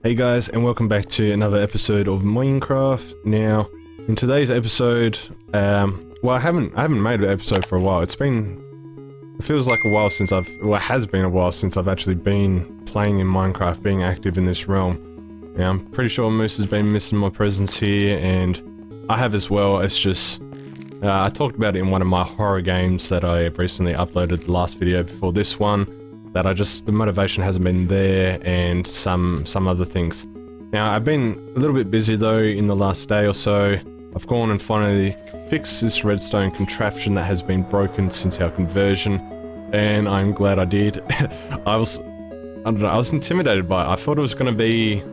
Hey guys, and welcome back to another episode of Minecraft. Now, in today's episode, well, I haven't made an episode for a while. It feels like a while since it has been a while since I've actually been playing in Minecraft, being active in this realm. Now, I'm pretty sure Moose has been missing my presence here, and I have as well. It's just, I talked about it in one of my horror games that I recently uploaded, the last video before this one. That the motivation hasn't been there, and some other things. Now, I've been a little bit busy though in the last day or so. I've gone and finally fixed this redstone contraption that has been broken since our conversion, and I'm glad I did. I don't know, I was intimidated by it. I thought it was going to be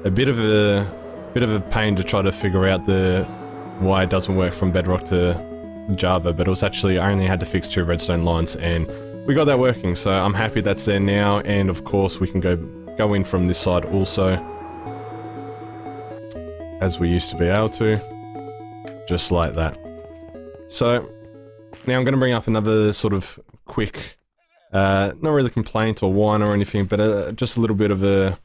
a bit of a pain to try to figure out why it doesn't work from Bedrock to Java, but it was actually, I only had to fix 2 redstone lines, and we got that working, so I'm happy that's there now, and of course we can go in from this side also, as we used to be able to, just like that. So, now I'm going to bring up another sort of quick, not really complaint or whine or anything, but just a little bit of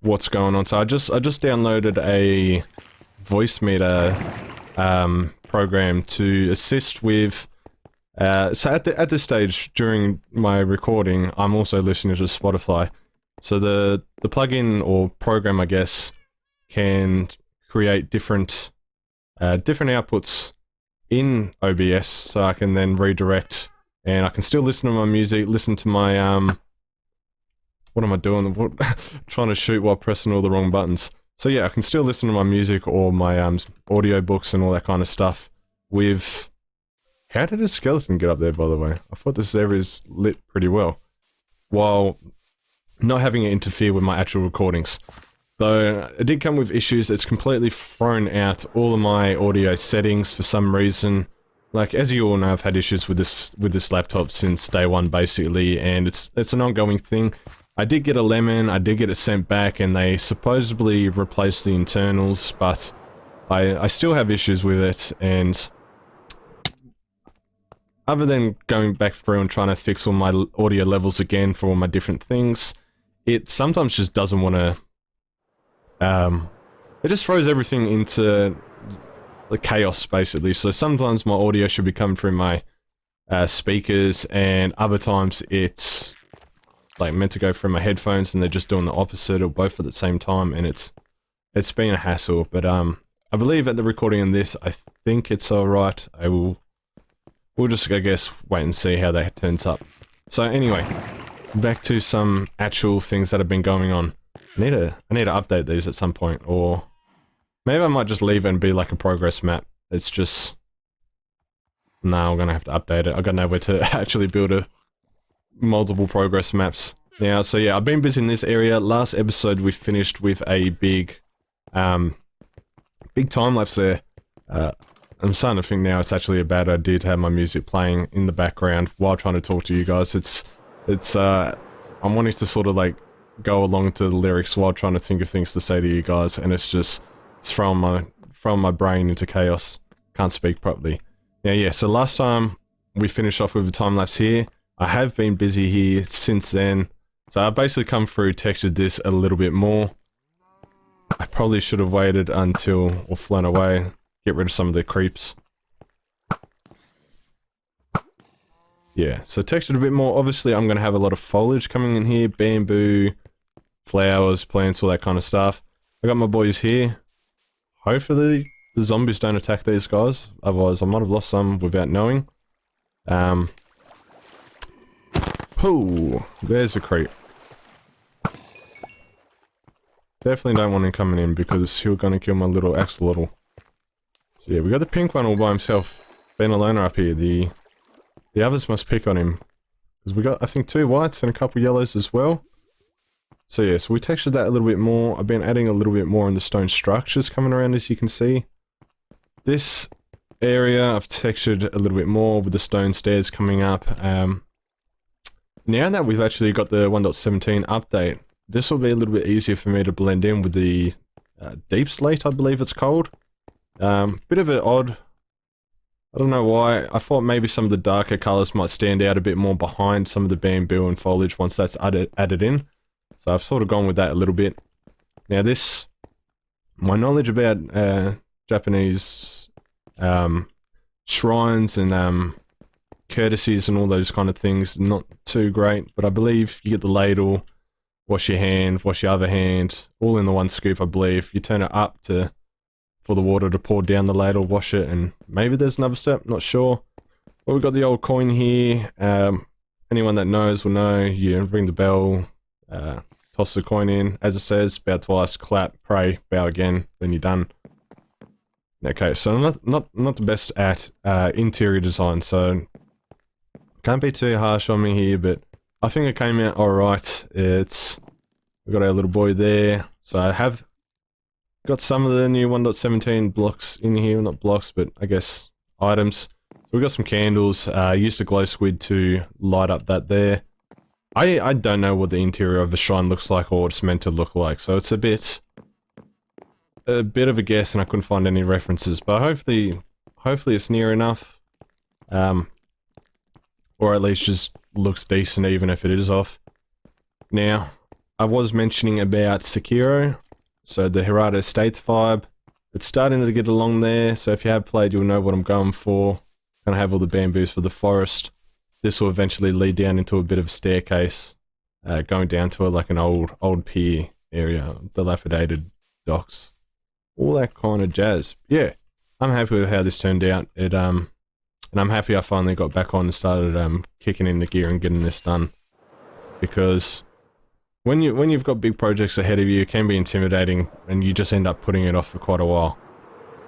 what's going on. So I just downloaded a voice meter program to assist with. So at this stage during my recording, I'm also listening to Spotify. So the plugin or program, I guess, can create different outputs in OBS, so I can then redirect, and I can still listen to my music, listen to my what am I doing? Trying to shoot while pressing all the wrong buttons. So yeah, I can still listen to my music or my audio books and all that kind of stuff with. How did a skeleton get up there, by the way? I thought this area is lit pretty well, while not having it interfere with my actual recordings. Though, it did come with issues. It's completely thrown out all of my audio settings for some reason. Like, as you all know, I've had issues with this laptop since day one, basically, and it's an ongoing thing. I did get a lemon, I did get it sent back, and they supposedly replaced the internals, but I still have issues with it, and other than going back through and trying to fix all my audio levels again for all my different things, it sometimes just doesn't want to, it just throws everything into the chaos, basically. So sometimes my audio should be coming through my speakers, and other times it's like meant to go through my headphones and they're just doing the opposite or both at the same time, and it's been a hassle. But I believe at the recording of this, I think it's alright. We'll just, I guess, wait and see how that turns up. So anyway, back to some actual things that have been going on. I need to update these at some point, or maybe I might just leave it and be like a progress map. It's just, no, I'm gonna have to update it. I got nowhere to actually build multiple progress maps now. So yeah, I've been busy in this area. Last episode we finished with a big time lapse there. I'm starting to think now it's actually a bad idea to have my music playing in the background while trying to talk to you guys. I'm wanting to sort of like go along to the lyrics while trying to think of things to say to you guys, and it's throwing my brain into chaos. Can't speak properly. Now yeah, so last time we finished off with a time lapse here. I have been busy here since then, so I've basically come through, textured this a little bit more. I probably should have waited until, or flown away. Get rid of some of the creeps. Yeah, so textured a bit more. Obviously, I'm going to have a lot of foliage coming in here. Bamboo, flowers, plants, all that kind of stuff. I got my boys here. Hopefully, the zombies don't attack these guys. Otherwise, I might have lost some without knowing. Oh, there's a creep. Definitely don't want him coming in because he's going to kill my little axolotl. So yeah, we got the pink one all by himself, being a loner up here. The others must pick on him, because we got, I think, 2 whites and a couple yellows as well. So yeah, so we textured that a little bit more. I've been adding a little bit more in the stone structures coming around, as you can see. This area I've textured a little bit more with the stone stairs coming up. Now that we've actually got the 1.17 update, this will be a little bit easier for me to blend in with the deep slate, I believe it's called. Bit of an odd, I don't know why, I thought maybe some of the darker colours might stand out a bit more behind some of the bamboo and foliage once that's added in. So I've sort of gone with that a little bit. Now this, my knowledge about Japanese shrines and courtesies and all those kind of things, not too great, but I believe you get the ladle, wash your hand, wash your other hand, all in the one scoop, I believe. You turn it up for the water to pour down the ladle, wash it, and maybe there's another step, not sure. But we've got the old coin here. Anyone that knows will know. You ring the bell, toss the coin in, as it says, bow twice, clap, pray, bow again, then you're done. Okay, so I'm not the best at interior design, so can't be too harsh on me here, but I think it came out alright. We've got our little boy there, so I have got some of the new 1.17 blocks in here, not blocks, but I guess items. So we've got some candles, used a glow squid to light up that there. I don't know what the interior of a shrine looks like or what it's meant to look like, so it's a bit of a guess, and I couldn't find any references, but hopefully it's near enough, or at least just looks decent even if it is off. Now, I was mentioning about Sekiro, so the Hirata Estates vibe. It's starting to get along there, so if you have played, you'll know what I'm going for. Gonna have all the bamboos for the forest. This will eventually lead down into a bit of a staircase, going down to like an old pier area, dilapidated docks, all that kind of jazz. Yeah, I'm happy with how this turned out. And I'm happy I finally got back on and started kicking in the gear and getting this done, because when you've got big projects ahead of you, it can be intimidating, and you just end up putting it off for quite a while.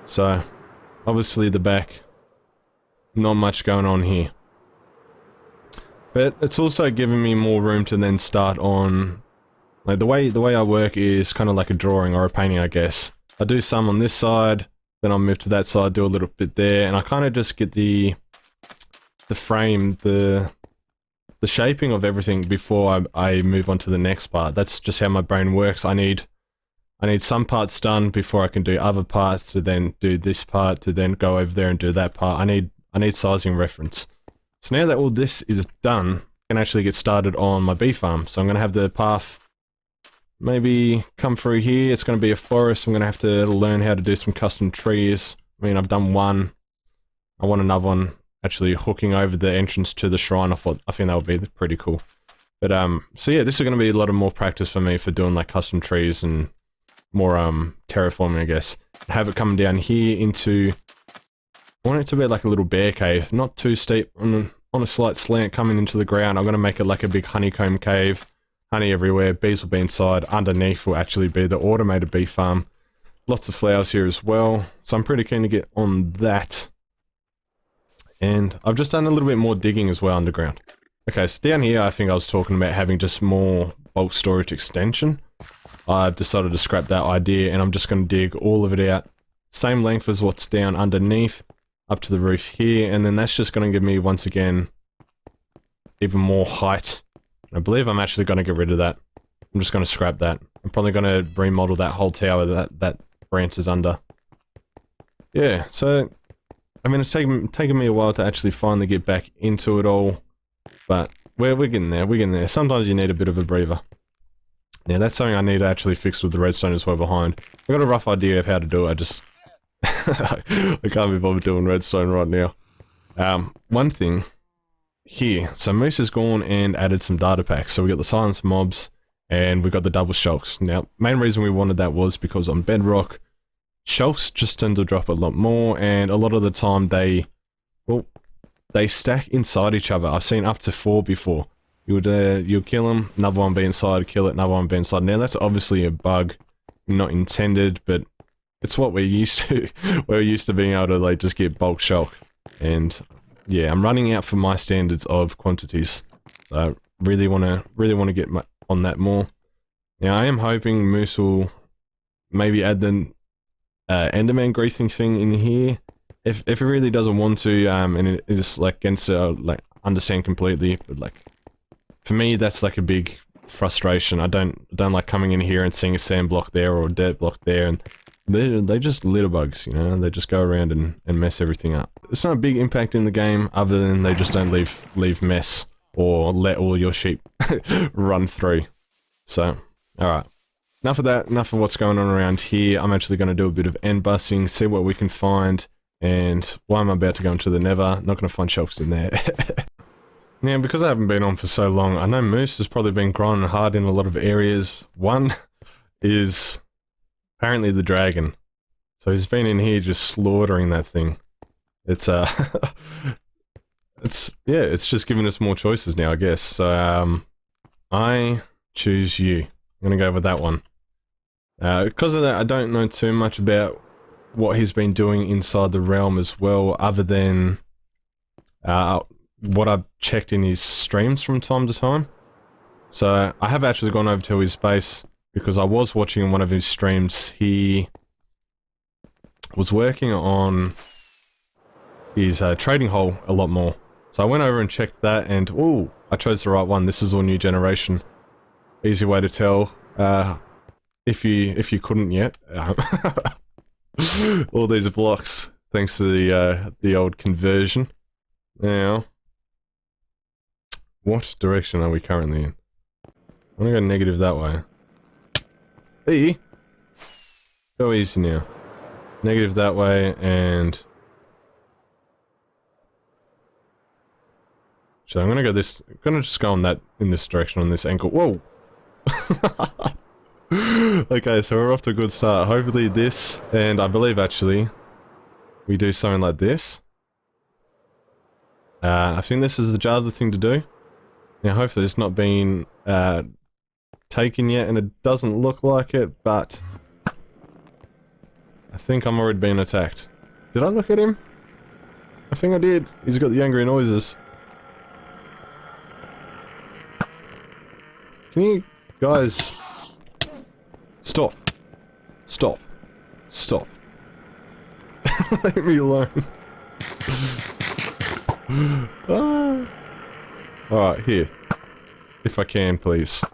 So, obviously the back, not much going on here. But it's also given me more room to then start on, like the way I work is kind of like a drawing or a painting, I guess. I do some on this side, then I'll move to that side, do a little bit there, and I kind of just get the frame, the shaping of everything before I move on to the next part. That's just how my brain works. I need some parts done before I can do other parts, to then do this part, to then go over there and do that part. I need sizing reference. So now that all this is done, I can actually get started on my bee farm. So I'm going to have the path maybe come through here. It's going to be a forest. I'm going to have to learn how to do some custom trees. I mean, I've done one. I want another one actually hooking over the entrance to the shrine. I think that would be pretty cool. But so yeah, this is going to be a lot of more practice for me for doing like custom trees and more terraforming, I guess. Have it come down here into, I want it to be like a little bear cave, not too steep, on a slight slant coming into the ground. I'm going to make it like a big honeycomb cave. Honey everywhere, bees will be inside. Underneath will actually be the automated bee farm. Lots of flowers here as well, so I'm pretty keen to get on that. And I've just done a little bit more digging as well underground. Okay, so down here I think I was talking about having just more bulk storage extension. I've decided to scrap that idea, and I'm just going to dig all of it out. Same length as what's down underneath, up to the roof here, and then that's just going to give me, once again, even more height. I believe I'm actually going to get rid of that. I'm just going to scrap that. I'm probably going to remodel that whole tower that branches under. Yeah, so, I mean, it's taken me a while to actually finally get back into it all, but we're getting there, we're getting there. Sometimes you need a bit of a breather. Now, that's something I need to actually fix with the redstone as well behind. I've got a rough idea of how to do it, I just... I can't be bothered doing redstone right now. One thing... Here, so Moose has gone and added some data packs. So we got the silence mobs, and we got the double shulks. Now, main reason we wanted that was because on Bedrock, shulks just tend to drop a lot more, and a lot of the time they stack inside each other. I've seen up to 4 before. You'll kill them, another one be inside, kill it, another one be inside. Now that's obviously a bug, not intended, but it's what we're used to. We're used to being able to like just get bulk shulk, and yeah, I'm running out for my standards of quantities, so I really want to get on that more. Now, I am hoping Moose will maybe add the Enderman greasing thing in here, if it really doesn't want to, and it is like against like understand completely. But like for me, that's like a big frustration. I don't like coming in here and seeing a sand block there or a dirt block there, and they're just litter bugs, you know. They just go around and mess everything up. It's not a big impact in the game, other than they just don't leave mess or let all your sheep run through. So, alright. enough of that, enough of what's going on around here. I'm actually going to do a bit of end busting, see what we can find, and while I'm about to go into the Nether, not going to find shelves in there. Now, because I haven't been on for so long, I know Moose has probably been grinding hard in a lot of areas. One is apparently the dragon. So he's been in here just slaughtering that thing. It's, it's just giving us more choices now, I guess. So, I choose you. I'm gonna go with that one. Because of that, I don't know too much about what he's been doing inside the realm as well, other than what I've checked in his streams from time to time. So I have actually gone over to his base because I was watching one of his streams. He was working on his trading hole a lot more. So I went over and checked that, and ooh, I chose the right one. This is all new generation. Easy way to tell if you couldn't yet. All these blocks, thanks to the old conversion. Now, what direction are we currently in? I'm gonna go negative that way. E. Go easy now. Negative that way, and so I'm gonna go this. I'm gonna just go on that in this direction on this angle. Whoa. Okay, so we're off to a good start. Hopefully this, and I believe actually we do something like this. I think this is the Java thing to do. Now hopefully it's not been taken yet, and it doesn't look like it, but I think I'm already being attacked. Did I look at him? I think I did. He's got the angry noises. Can you guys stop? Stop. Stop. Leave me alone. Alright, here. If I can, please.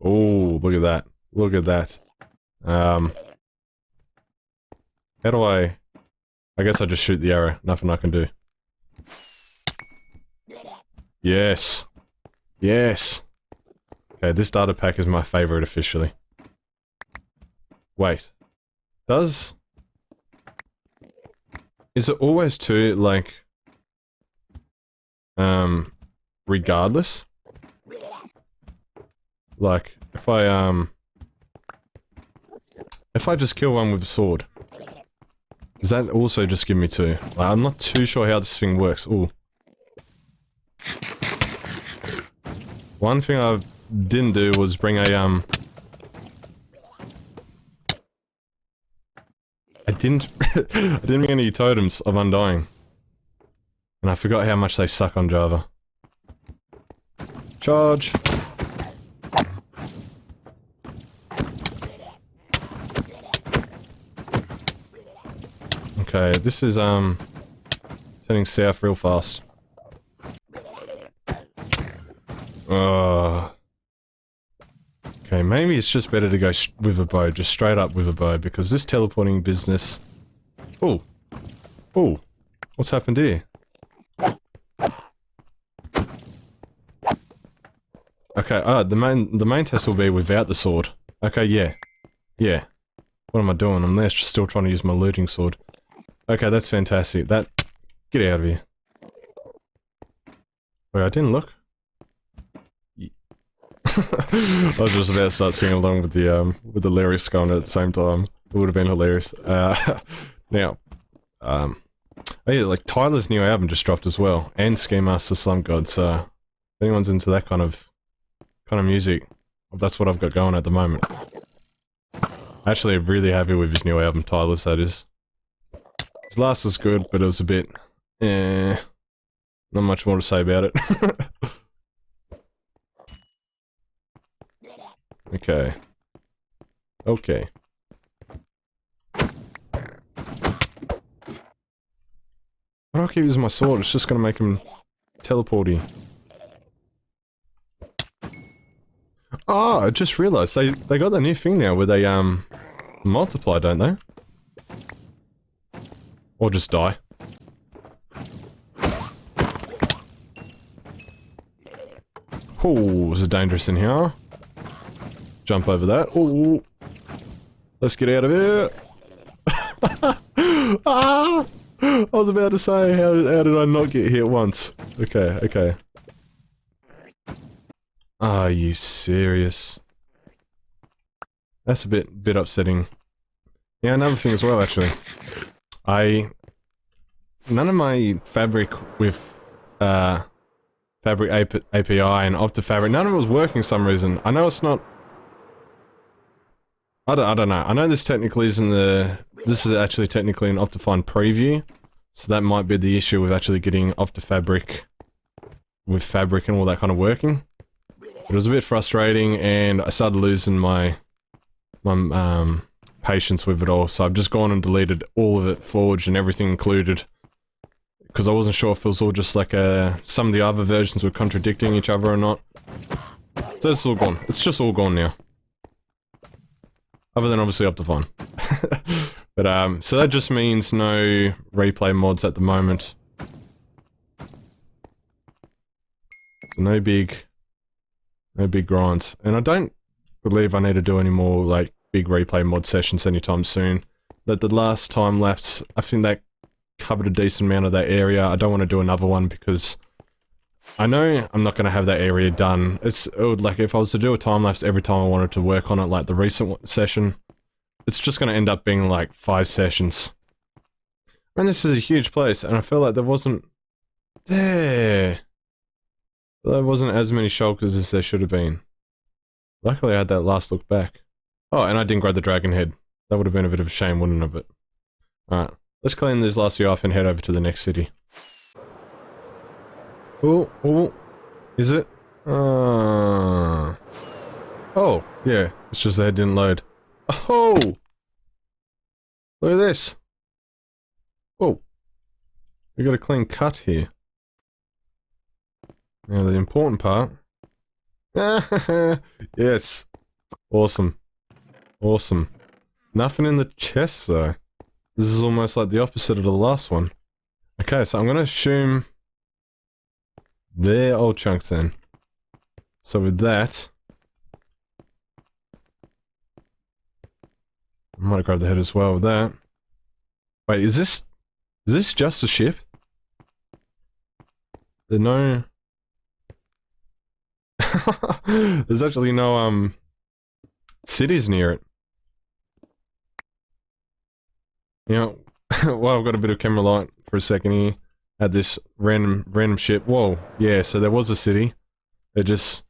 Oh, look at that. Look at that. How do I guess I just shoot the arrow. Nothing I can do. Yes. Yes. Okay, this data pack is my favorite officially. Wait. Is it always two, like, regardless? Like, if I just kill one with a sword, does that also just give me two? Like, I'm not too sure how this thing works. Ooh. One thing I didn't do was bring a, I didn't bring any totems of Undying. And I forgot how much they suck on Java. Charge! Okay, this is, turning south real fast. Okay, maybe it's just better to go with a bow, just straight up with a bow, because this teleporting business... Oh! Oh! What's happened here? Okay, the main test will be without the sword. Okay, yeah. Yeah. What am I doing? I'm there just still trying to use my looting sword. Okay, that's fantastic. That... Get out of here. Wait, I didn't look? I was just about to start singing along with the lyrics going at the same time. It would have been hilarious. Now, oh yeah, like Tyler's new album just dropped as well, and Ski Master Slump God. So, if anyone's into that kind of music, that's what I've got going at the moment. Actually, I'm really happy with his new album, Tyler's. That is. His last was good, but it was a bit, not much more to say about it. Okay. Okay. Why do I keep using my sword? It's just gonna make him teleporty. Oh, I just realized they got that new thing now where they multiply, don't they? Or just die. Oh, is it dangerous in here? jump over that. Oh, let's get out of here. Ah! I was about to say, how did I not get hit once? Okay, okay. Are you serious? That's a bit upsetting. Yeah, another thing as well, actually. None of my fabric with, Fabric API and OptiFabric, none of it was working for some reason. I know it's not... I don't know. I know this technically isn't this is actually technically an Optifine preview, so that might be the issue with actually getting OptiFabric with Fabric and all that kind of working. It was a bit frustrating, and I started losing my patience with it all, so I've just gone and deleted all of it, Forge and everything included, because I wasn't sure if it was all just like some of the other versions were contradicting each other or not. So it's all gone. It's just all gone now. Other than obviously Optifine. But so that just means no replay mods at the moment. So no big grinds. And I don't believe I need to do any more like big replay mod sessions anytime soon. That the last time lapse, I think that covered a decent amount of that area. I don't want to do another one because I know I'm not going to have that area done. It would, like, if I was to do a time-lapse every time I wanted to work on it, like the recent session, it's just going to end up being like 5 sessions. And this is a huge place, and I feel like there wasn't as many shulkers as there should have been. Luckily I had that last look back. Oh, and I didn't grab the dragon head. That would have been a bit of a shame, wouldn't it? Alright, let's clean these last few off and head over to the next city. Oh, is it? Oh, yeah, it's just that it didn't load. Oh! Look at this. Oh, we got a clean cut here. Now the important part. Yes. Awesome. Awesome. Nothing in the chest though. This is almost like the opposite of the last one. Okay, so I'm gonna assume they're old chunks then. So with that, I might grab the head as well with that. Wait, is this just a ship? There's no... There's actually no, cities near it. You know, well, I've got a bit of camera light for a second here. Had this random ship. Whoa, yeah, so there was a city. It just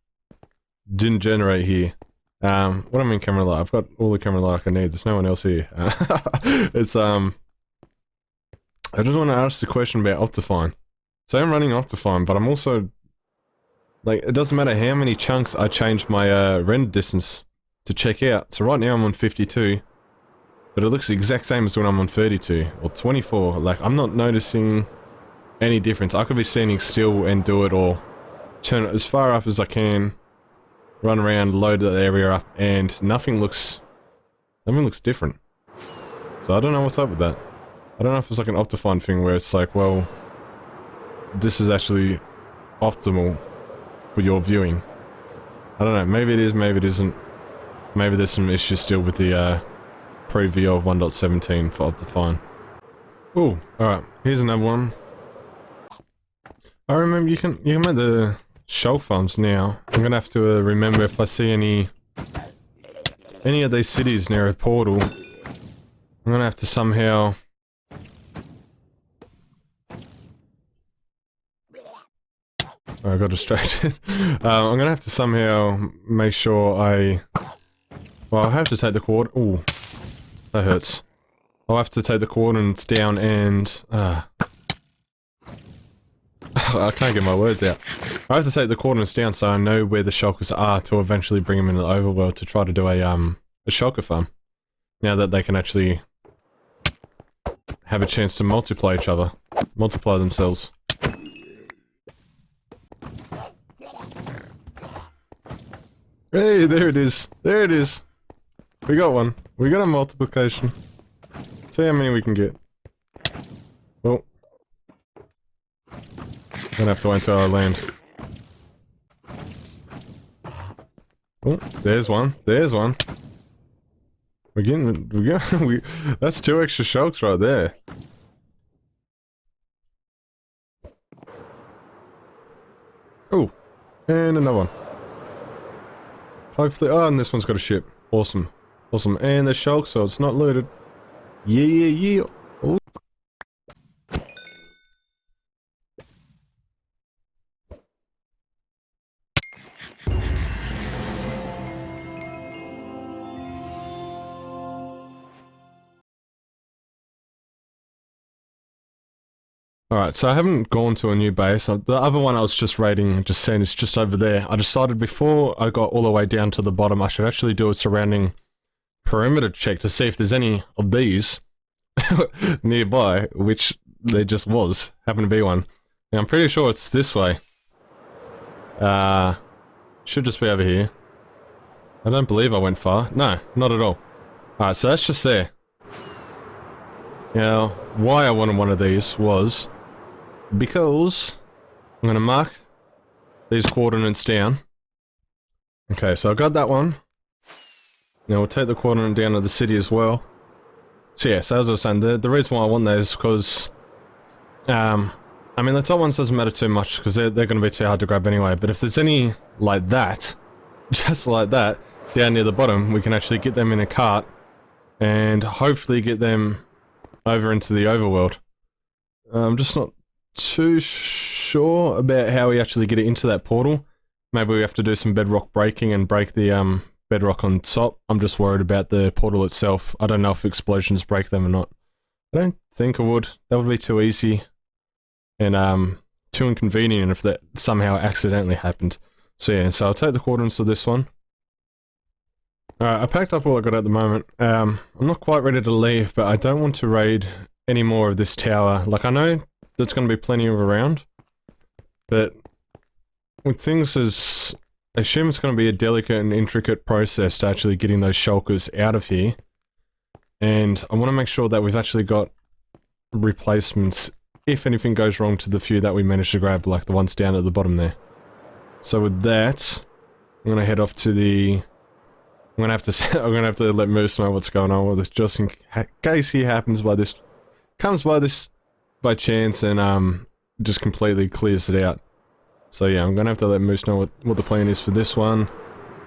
didn't generate here. What do I mean camera light? I've got all the camera light I can need. There's no one else here. It's, I just want to ask the question about Optifine. So I'm running Optifine, but I'm also... Like, it doesn't matter how many chunks I change my, render distance to check out. So right now I'm on 52. But it looks the exact same as when I'm on 32. Or 24. Like, I'm not noticing any difference. I could be standing still and do it, or turn it as far up as I can. Run around, load that area up, and nothing looks different. So I don't know what's up with that. I don't know if it's like an Optifine thing where it's like, well, this is actually optimal for your viewing. I don't know, maybe it is, maybe it isn't. Maybe there's some issues still with the preview of 1.17 for Optifine. Ooh, alright, here's another one. I remember you can make the shell farms now. I'm gonna have to remember if I see any of these cities near a portal. I'm gonna have to somehow... I got distracted. I'm gonna have to somehow make sure I... Well, I'll have to take the coord... Ooh, that hurts. I'll have to take the coordinates down and... I can't get my words out. I have to take the coordinates down so I know where the shulkers are to eventually bring them into the overworld to try to do a shulker farm. Now that they can actually have a chance to multiply each other. Multiply themselves. Hey, there it is. There it is. We got one. We got a multiplication. See how many we can get. Oh. Gonna have to wait until I land. Oh, there's one. There's one. That's 2 extra shulks right there. Oh, and another one. Hopefully, oh, and this one's got a ship. Awesome. Awesome. And there's shulks, so it's not looted. Yeah, yeah, yeah. Oh. Alright, so I haven't gone to a new base. The other one I was just raiding, just saying it's just over there. I decided before I got all the way down to the bottom, I should actually do a surrounding perimeter check to see if there's any of these nearby, which there just was. Happened to be one. Now I'm pretty sure it's this way. Should just be over here. I don't believe I went far. No, not at all. Alright, so that's just there. Now, why I wanted one of these was because I'm going to mark these coordinates down. Okay, so I got that one. Now we'll take the coordinate down to the city as well. So yeah, so as I was saying, the reason why I want those is because, I mean the top ones doesn't matter too much because they're going to be too hard to grab anyway, but if there's any like that, just like that, down near the bottom, we can actually get them in a cart and hopefully get them over into the overworld. I'm just not too sure about how we actually get it into that portal. Maybe we have to do some bedrock breaking and break the bedrock on top. I'm just worried about the portal itself. I don't know if explosions break them or not. I don't think it would. That would be too easy and too inconvenient if that somehow accidentally happened. So yeah, so I'll take the coordinates of this one. Alright, I packed up all I got at the moment. I'm not quite ready to leave, but I don't want to raid any more of this tower. Like, I know there's going to be plenty of around, but with things as... I assume it's going to be a delicate and intricate process to actually getting those shulkers out of here. And I want to make sure that we've actually got replacements if anything goes wrong to the few that we managed to grab, like the ones down at the bottom there. So with that, I'm going to head off to the... I'm gonna have to let Moose know what's going on with this, just in case he happens by this, comes by this by chance and just completely clears it out. So yeah, I'm gonna have to let Moose know what the plan is for this one,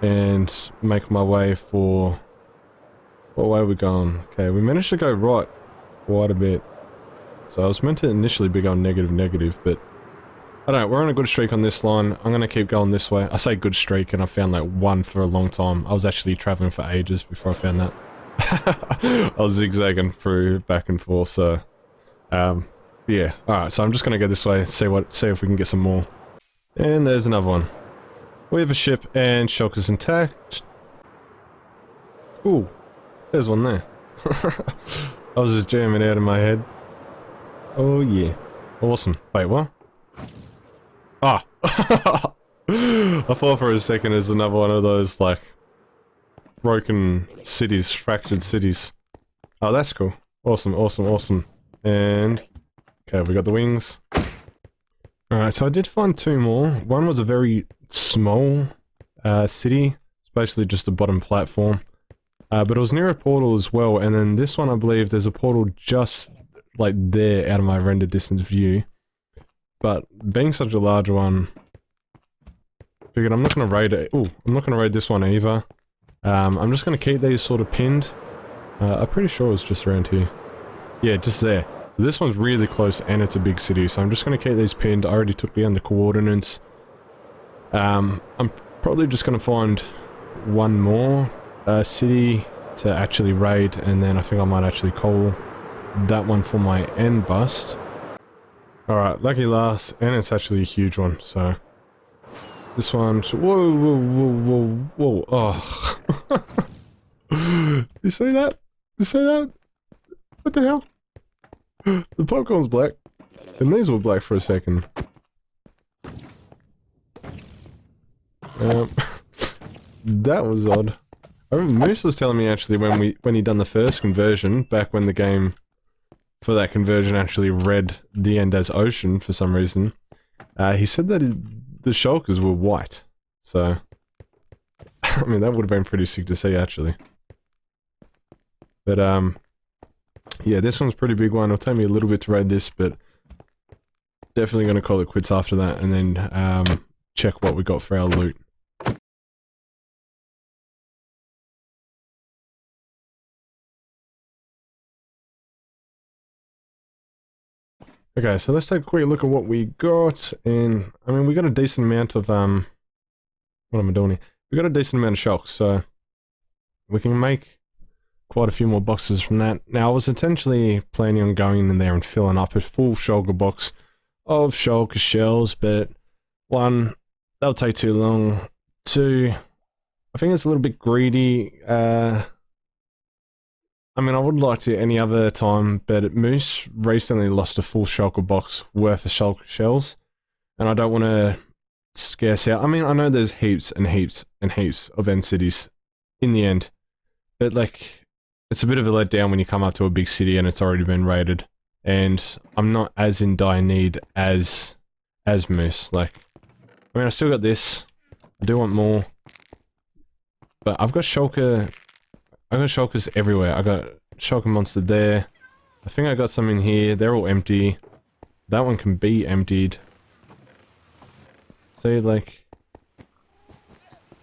and make my way for... What way are we going? Okay, we managed to go right quite a bit. So I was meant to initially be going negative, but I don't know, we're on a good streak on this line. I'm gonna keep going this way. I say good streak and I found like one for a long time. I was actually traveling for ages before I found that. I was zigzagging through back and forth, so yeah. Alright, so I'm just gonna go this way, see if we can get some more. And there's another one. We have a ship and shulkers intact. Ooh, there's one there. I was just jamming out of my head. Oh yeah. Awesome. Wait, what? Ah! I thought for a second there's another one of those, like, broken cities, fractured cities. Oh, that's cool. Awesome, awesome, awesome. And... okay, we got the wings. Alright, so I did find 2 more. One was a very small city. It's basically just a bottom platform. But it was near a portal as well, and then this one I believe there's a portal just, like, there out of my render distance view. But being such a large one, figured I'm not going to raid it. Ooh, I'm not going to raid this one either. I'm just going to keep these sort of pinned. I'm pretty sure it's just around here. Yeah, just there. So this one's really close and it's a big city, so I'm just going to keep these pinned. I already took down the coordinates. I'm probably just going to find one more city to actually raid, and then I think I might actually call that one for my end bust. Alright, lucky last, and it's actually a huge one, so... This one... Whoa, whoa, whoa, whoa, whoa, oh... You see that? You see that? What the hell? The popcorn's black, and these were black for a second. That was odd. I remember Moose was telling me actually when he done the first conversion, back when the game... for that conversion actually read the end as ocean for some reason. He said that the shulkers were white, so... I mean, that would have been pretty sick to see, actually. But, yeah, this one's a pretty big one. It'll take me a little bit to raid this, but definitely going to call it quits after that, and then, check what we got for our loot. Okay, so let's take a quick look at what we got, and, I mean, we got a decent amount of, what am I doing here? We got a decent amount of shulks, so we can make quite a few more boxes from that. Now, I was intentionally planning on going in there and filling up a full shulker box of shulker shells, but one, that'll take too long. Two, I think it's a little bit greedy. I mean, I would like to any other time, but Moose recently lost a full shulker box worth of shulker shells, and I don't want to scarce out. I mean, I know there's heaps and heaps and heaps of end cities in the end, but like, it's a bit of a letdown when you come up to a big city and it's already been raided, and I'm not as in dire need as Moose. Like, I mean, I still got this. I do want more, but I've got shulker. I got shulkers everywhere. I got shulker monster there. I think I got some in here. They're all empty. That one can be emptied. See, like,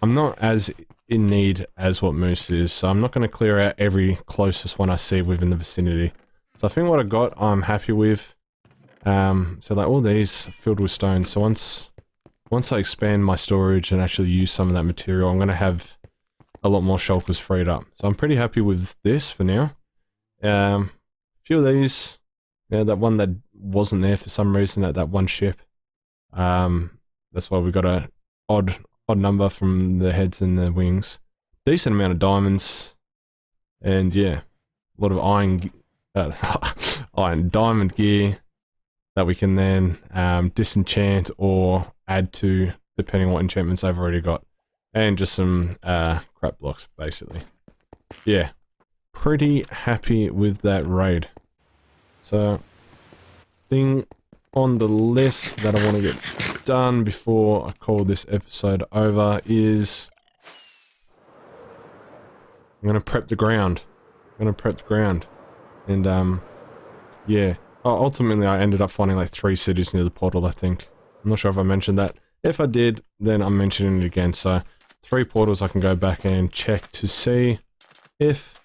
I'm not as in need as what Moose is, so I'm not going to clear out every closest one I see within the vicinity. So I think what I got, I'm happy with. So like all these are filled with stone. So once I expand my storage and actually use some of that material, I'm going to have a lot more shulkers freed up. So I'm pretty happy with this for now. A few of these, yeah, that one that wasn't there for some reason at that one ship. That's why we got a odd number from the heads and the wings. Decent amount of diamonds, and yeah, a lot of iron diamond gear that we can then disenchant or add to depending on what enchantments I've already got. And just some crap blocks, basically. Yeah, pretty happy with that raid. So, thing on the list that I want to get done before I call this episode over is I'm going to prep the ground. And, yeah. Oh, ultimately, I ended up finding like 3 cities near the portal, I think. I'm not sure if I mentioned that. If I did, then I'm mentioning it again, so 3 portals I can go back and check to see if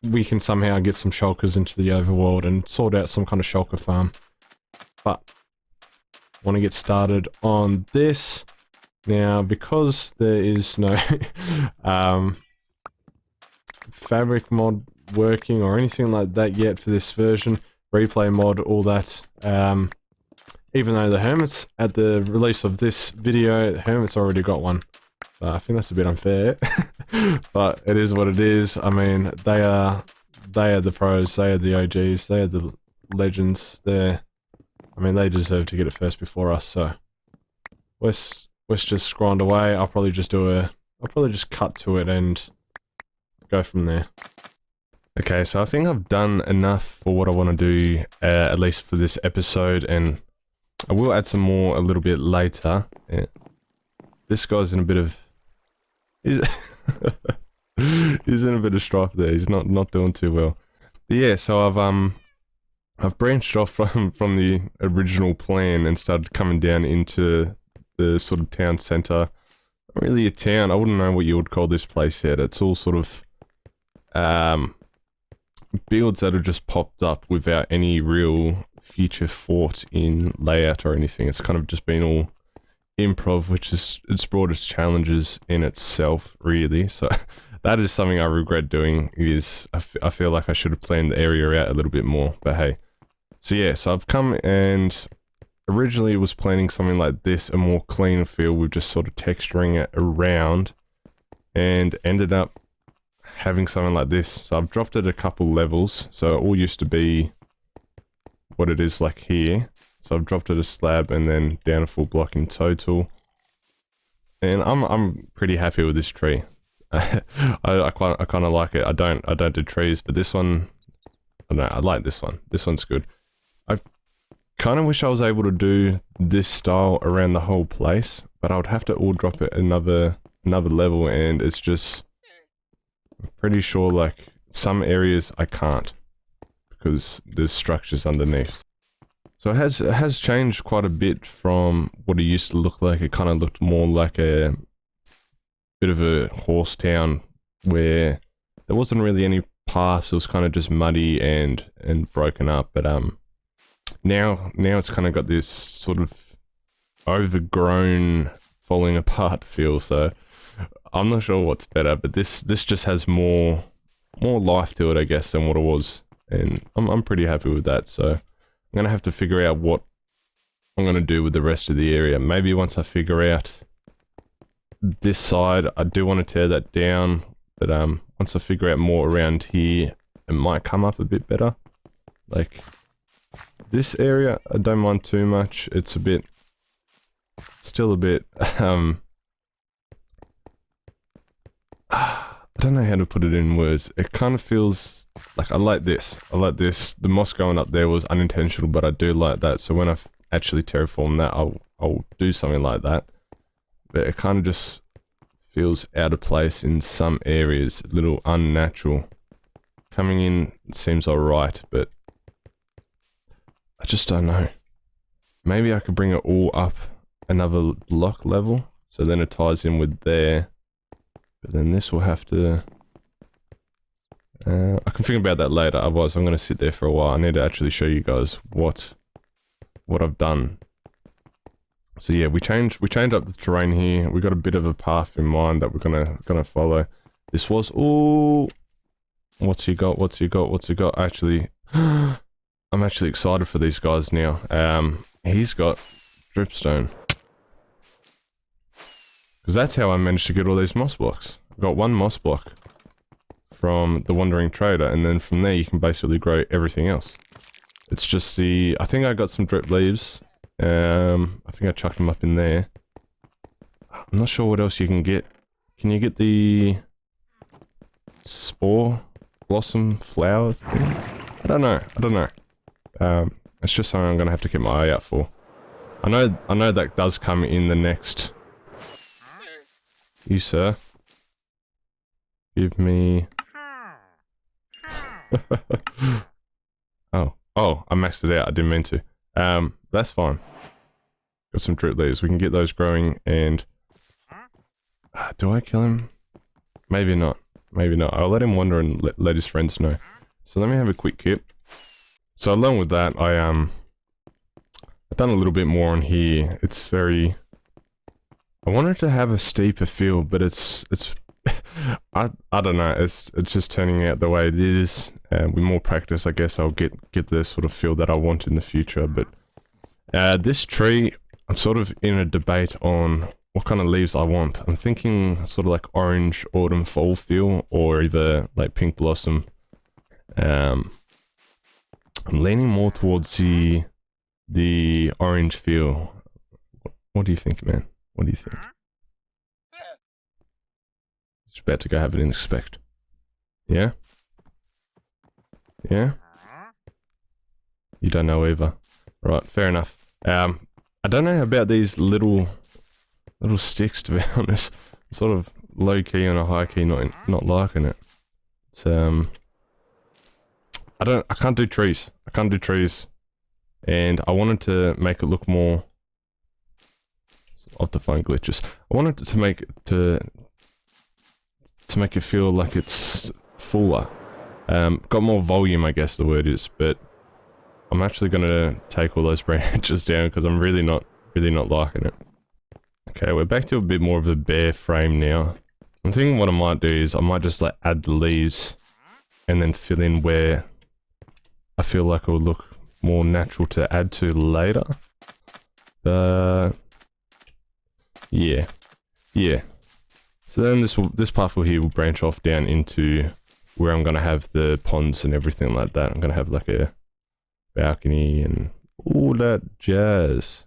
we can somehow get some shulkers into the overworld and sort out some kind of shulker farm. But I want to get started on this. Now, because there is no fabric mod working or anything like that yet for this version, replay mod, all that, even though the Hermits, at the release of this video, Hermits already got one. I think that's a bit unfair, but it is what it is. I mean, they are the pros, they are the OGs, they are the legends. I mean, they deserve to get it first before us. So let's just grind away. I'll probably just cut to it and go from there. Okay, so I think I've done enough for what I want to do, at least for this episode, and I will add some more a little bit later. Yeah. This guy's in a bit of... He's in a bit of strife there. He's not doing too well. But yeah, so I've branched off from the original plan and started coming down into the sort of town centre. Not really a town. I wouldn't know what you would call this place yet. It's all sort of builds that have just popped up without any real future thought in layout or anything. It's kind of just been all improv, which is, it's brought its challenges in itself, really. So that is something I regret doing, is I feel like I should have planned the area out a little bit more, but hey. So yeah, so I've come and originally was planning something like this, a more clean feel with just sort of texturing it around, and ended up having something like this. So I've dropped it a couple levels, so it all used to be what it is like here. So I've dropped it a slab and then down a full block in total. And I'm pretty happy with this tree. I kind of like it. I don't do trees, but this one, I don't know, I like this one. This one's good. I kind of wish I was able to do this style around the whole place, but I would have to all drop it another another level, and it's just, I'm pretty sure like some areas I can't because there's structures underneath. So it has changed quite a bit from what it used to look like. It kind of looked more like a bit of a horse town where there wasn't really any paths. It was kind of just muddy and broken up. But now it's kind of got this sort of overgrown, falling apart feel. So I'm not sure what's better, but this just has more life to it, I guess, than what it was, and I'm pretty happy with that. So I'm gonna have to figure out what I'm gonna do with the rest of the area. Maybe once I figure out this side, I do want to tear that down, but once I figure out more around here, it might come up a bit better. Like this area, I don't mind too much. It's a bit, still a bit, I don't know how to put it in words. It kind of feels like I like this. I like this. The moss going up there was unintentional, but I do like that. So when I actually terraform that, I'll do something like that. But it kind of just feels out of place in some areas, a little unnatural. Coming in seems alright, but I just don't know. Maybe I could bring it all up another block level, so then it ties in with there. But then this will have to... I can think about that later, otherwise I'm going to sit there for a while. I need to actually show you guys what I've done. So yeah, we changed up the terrain here. We got a bit of a path in mind that we're gonna follow. This was... Ooh! What's he got? Actually, I'm actually excited for these guys now. He's got dripstone. Because that's how I managed to get all these moss blocks. I got one moss block from the Wandering Trader, and then from there you can basically grow everything else. It's just the... I think I got some drip leaves. I think I chucked them up in there. I'm not sure what else you can get. Can you get the... spore? Blossom? Flower thing? I don't know. It's just something I'm gonna have to keep my eye out for. I know that does come in the next... You, sir. Give me... Oh, I maxed it out. I didn't mean to. That's fine. Got some drip leaves. We can get those growing and... do I kill him? Maybe not. I'll let him wander and let his friends know. So let me have a quick kip. So along with that, I've done a little bit more on here. It's very... I wanted to have a steeper feel, but it's I don't know, it's just turning out the way it is. With more practice, I guess I'll get the sort of feel that I want in the future. But this tree, I'm sort of in a debate on what kind of leaves I want. I'm thinking sort of like orange, autumn, fall feel, or either like pink blossom. I'm leaning more towards the orange feel. What do you think, man? What do you think? Just about to go have it inspect. Yeah? Yeah? You don't know either. Right, fair enough. I don't know about these little sticks, to be honest. I'm sort of low key and a high key, not liking it. It's I can't do trees. And I wanted to make it look more... I'll define glitches. I wanted to make it feel like it's fuller. Got more volume, I guess the word is, but I'm actually gonna take all those branches down because I'm really not liking it. Okay, we're back to a bit more of a bare frame now. I'm thinking what I might do is I might just like add the leaves and then fill in where I feel like it would look more natural to add to later. Yeah. So then this path here will branch off down into where I'm gonna have the ponds and everything like that. I'm gonna have like a balcony and all that jazz.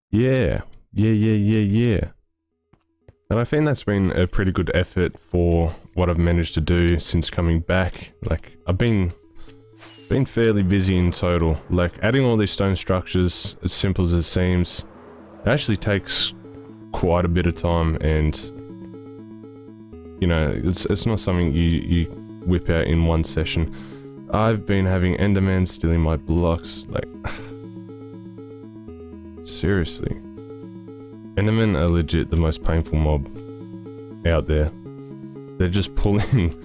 Yeah. And I think that's been a pretty good effort for what I've managed to do since coming back. Like, I've been fairly busy in total. Like, adding all these stone structures, as simple as it seems, it actually takes quite a bit of time, and you know, it's not something you whip out in one session. I've been having Endermen stealing my blocks, like, seriously. Endermen are legit the most painful mob out there. They're just pulling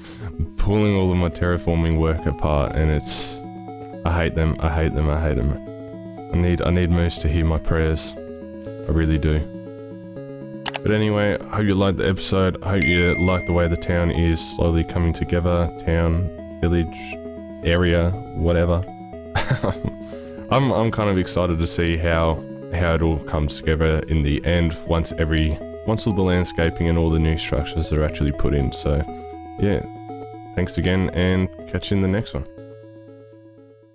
all of my terraforming work apart, and it's, I hate them, I hate them, I hate them. I need Moose to hear my prayers. I really do. But anyway, I hope you liked the episode. I hope you like the way the town is slowly coming together. Town, village, area, whatever. I'm kind of excited to see how it all comes together in the end once all the landscaping and all the new structures are actually put in. So yeah, thanks again and catch you in the next one.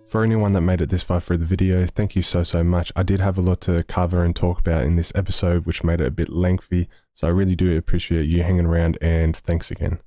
For anyone that made it this far through the video, thank you so much. I did have a lot to cover and talk about in this episode, which made it a bit lengthy, so I really do appreciate you hanging around, and thanks again.